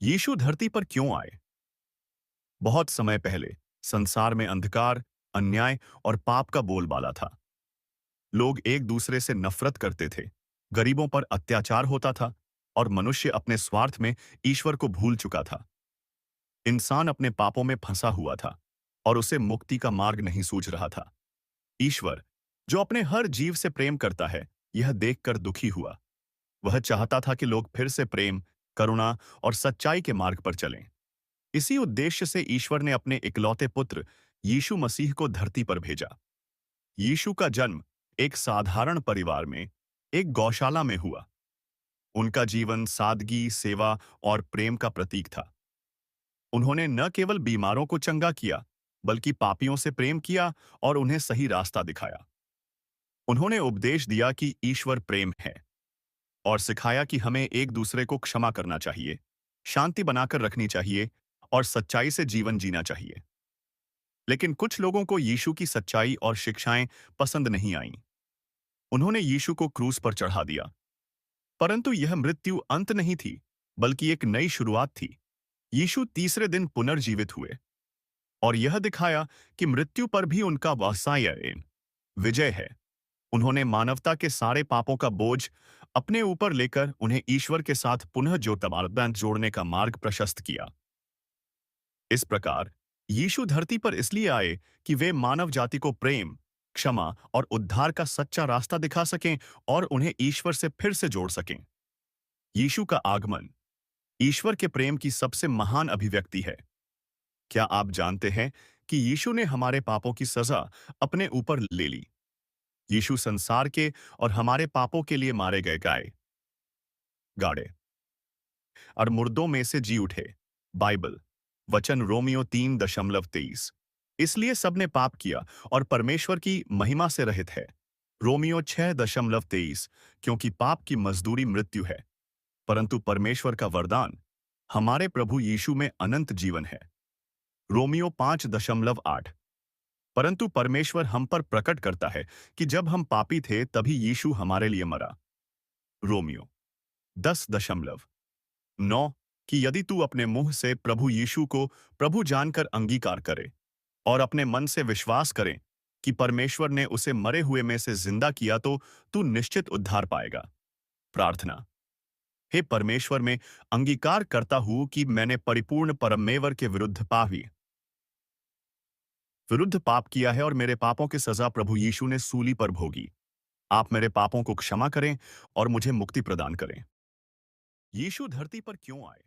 यीशु धरती पर क्यों आए? बहुत समय पहले संसार में अंधकार, अन्याय और पाप का बोलबाला था। लोग एक दूसरे से नफरत करते थे, गरीबों पर अत्याचार होता था और मनुष्य अपने स्वार्थ में ईश्वर को भूल चुका था। इंसान अपने पापों में फंसा हुआ था और उसे मुक्ति का मार्ग नहीं सूझ रहा था। ईश्वर, जो अपने हर जीव से प्रेम करता है, यह देखकर दुखी हुआ। वह चाहता था कि लोग फिर से प्रेम, करुणा और सच्चाई के मार्ग पर चलें। इसी उद्देश्य से ईश्वर ने अपने इकलौते पुत्र यीशु मसीह को धरती पर भेजा। यीशु का जन्म एक साधारण परिवार में, एक गौशाला में हुआ। उनका जीवन सादगी, सेवा और प्रेम का प्रतीक था। उन्होंने न केवल बीमारों को चंगा किया, बल्कि पापियों से प्रेम किया और उन्हें सही रास्ता दिखाया। उन्होंने उपदेश दिया कि ईश्वर प्रेम है और सिखाया कि हमें एक दूसरे को क्षमा करना चाहिए, शांति बनाकर रखनी चाहिए और सच्चाई से जीवन जीना चाहिए। लेकिन कुछ लोगों को यीशु की सच्चाई और शिक्षाएं पसंद नहीं आईं। उन्होंने यीशु को क्रूस पर चढ़ा दिया। परंतु यह मृत्यु अंत नहीं थी, बल्कि एक नई शुरुआत थी। यीशु तीसरे दिन पुनर्जीवित हुए और यह दिखाया कि मृत्यु पर भी उनका वात्सल्य विजय है। उन्होंने मानवता के सारे पापों का बोझ अपने ऊपर लेकर उन्हें ईश्वर के साथ पुनः जोड़ने का मार्ग प्रशस्त किया। इस प्रकार यीशु धरती पर इसलिए आए कि वे मानव जाति को प्रेम, क्षमा और उद्धार का सच्चा रास्ता दिखा सकें और उन्हें ईश्वर से फिर से जोड़ सकें। यीशु का आगमन ईश्वर के प्रेम की सबसे महान अभिव्यक्ति है। क्या आप जानते हैं कि यीशु ने हमारे पापों की सजा अपने ऊपर ले ली? यीशु संसार के और हमारे पापों के लिए मारे गए गाड़े और मुर्दों में से जी उठे। बाइबल वचन रोमियो 3:23। इसलिए सबने पाप किया और परमेश्वर की महिमा से रहित है। रोमियो 6:23। क्योंकि पाप की मजदूरी मृत्यु है, परंतु परमेश्वर का वरदान हमारे प्रभु यीशु में अनंत जीवन है। रोमियो 5:8। परंतु परमेश्वर हम पर प्रकट करता है कि जब हम पापी थे तभी यीशु हमारे लिए मरा। रोमियो 10:9। कि यदि तू अपने मुंह से प्रभु यीशु को प्रभु जानकर अंगीकार करे और अपने मन से विश्वास करे कि परमेश्वर ने उसे मरे हुए में से जिंदा किया तो तू निश्चित उद्धार पाएगा। प्रार्थना। हे परमेश्वर, में अंगीकार करता हूं कि मैंने परिपूर्ण परमेश्वर के विरुद्ध पाप किया है और मेरे पापों की सजा प्रभु यीशु ने सूली पर भोगी। आप मेरे पापों को क्षमा करें और मुझे मुक्ति प्रदान करें। यीशु धरती पर क्यों आए?